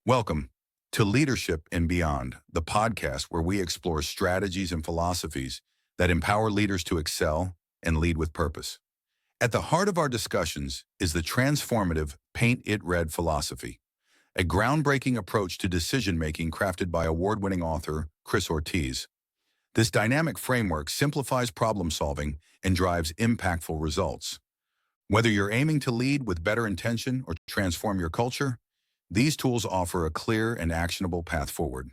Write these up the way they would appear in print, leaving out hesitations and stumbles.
Welcome to Leadership and Beyond, the podcast where we explore strategies and philosophies that empower leaders to excel and lead with purpose. At the heart of our discussions is the transformative Paint It Red philosophy, a groundbreaking approach to decision-making crafted by award-winning author Chris Ortiz. This dynamic framework simplifies problem-solving and drives impactful results. Whether you're aiming to lead with better intention or transform your culture, these tools offer a clear and actionable path forward.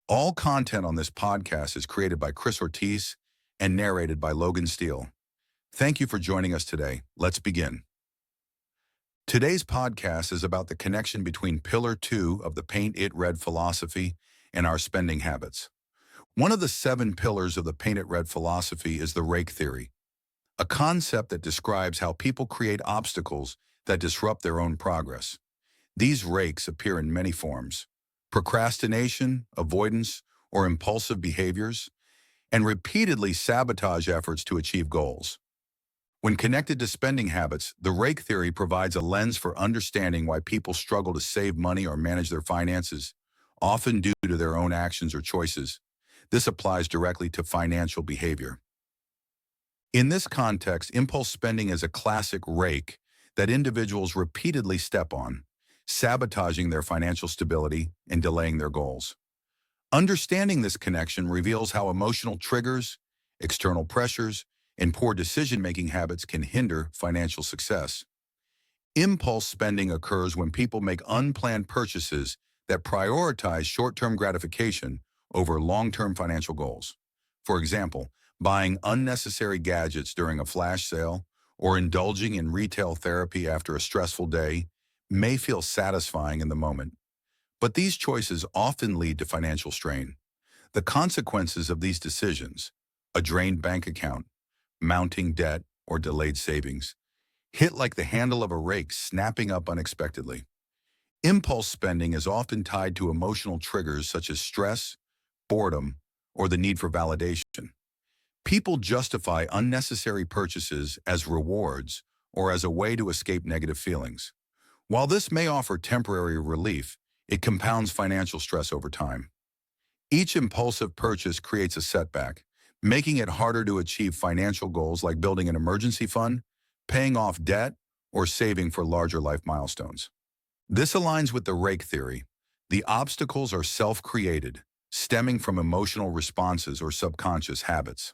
All content on this podcast is created by Chris Ortiz and narrated by Logan Steele. Thank you for joining us today. Let's begin. Today's podcast is about the connection between Pillar 2 of the Paint It Red philosophy and our spending habits. One of the 7 pillars of the Paint It Red philosophy is the Rake Theory, a concept that describes how people create obstacles that disrupt their own progress. These rakes appear in many forms: procrastination, avoidance, or impulsive behaviors, and repeatedly sabotage efforts to achieve goals. When connected to spending habits, the Rake Theory provides a lens for understanding why people struggle to save money or manage their finances, often due to their own actions or choices. This applies directly to financial behavior. In this context, impulse spending is a classic rake that individuals repeatedly step on, sabotaging their financial stability and delaying their goals. Understanding this connection reveals how emotional triggers, external pressures, and poor decision-making habits can hinder financial success. Impulse spending occurs when people make unplanned purchases that prioritize short-term gratification over long-term financial goals. For example, buying unnecessary gadgets during a flash sale or indulging in retail therapy after a stressful day may feel satisfying in the moment, but these choices often lead to financial strain. The consequences of these decisions, a drained bank account, mounting debt, or delayed savings, hit like the handle of a rake snapping up unexpectedly. Impulse spending is often tied to emotional triggers such as stress, boredom, or the need for validation. People justify unnecessary purchases as rewards or as a way to escape negative feelings. While this may offer temporary relief, it compounds financial stress over time. Each impulsive purchase creates a setback, making it harder to achieve financial goals like building an emergency fund, paying off debt, or saving for larger life milestones. This aligns with the Rake Theory. The obstacles are self-created, stemming from emotional responses or subconscious habits.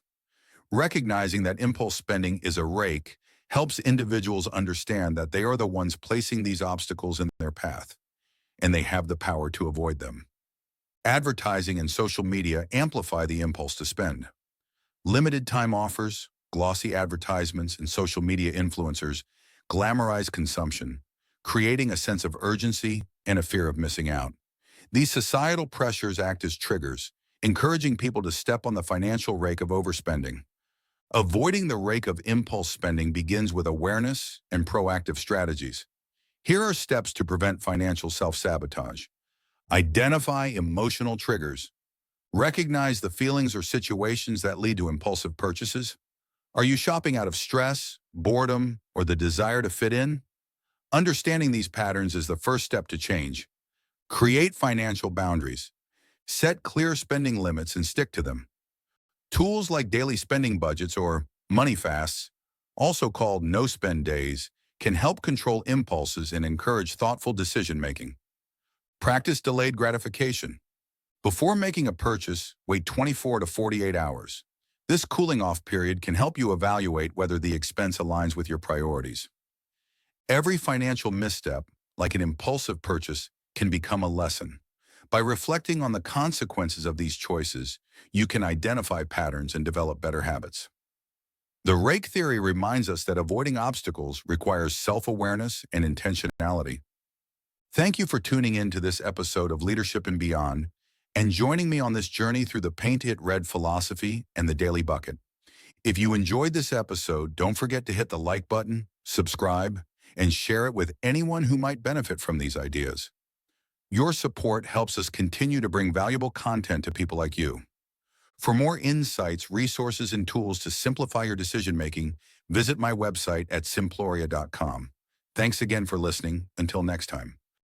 Recognizing that impulse spending is a rake helps individuals understand that they are the ones placing these obstacles in their path, and they have the power to avoid them. Advertising and social media amplify the impulse to spend. Limited time offers, glossy advertisements, and social media influencers glamorize consumption, creating a sense of urgency and a fear of missing out. These societal pressures act as triggers, encouraging people to step on the financial rake of overspending. Avoiding the rake of impulse spending begins with awareness and proactive strategies. Here are steps to prevent financial self-sabotage. Identify emotional triggers. Recognize the feelings or situations that lead to impulsive purchases. Are you shopping out of stress, boredom, or the desire to fit in? Understanding these patterns is the first step to change. Create financial boundaries. Set clear spending limits and stick to them. Tools like daily spending budgets or money fasts, also called no-spend days, can help control impulses and encourage thoughtful decision-making. Practice delayed gratification. Before making a purchase, wait 24 to 48 hours. This cooling-off period can help you evaluate whether the expense aligns with your priorities. Every financial misstep, like an impulsive purchase, can become a lesson. By reflecting on the consequences of these choices, you can identify patterns and develop better habits. The Rake Theory reminds us that avoiding obstacles requires self-awareness and intentionality. Thank you for tuning in to this episode of Leadership and Beyond and joining me on this journey through the Paint It Red philosophy and the Daily Bucket. If you enjoyed this episode, don't forget to hit the like button, subscribe, and share it with anyone who might benefit from these ideas. Your support helps us continue to bring valuable content to people like you. For more insights, resources, and tools to simplify your decision-making, visit my website at simploria.com. Thanks again for listening. Until next time.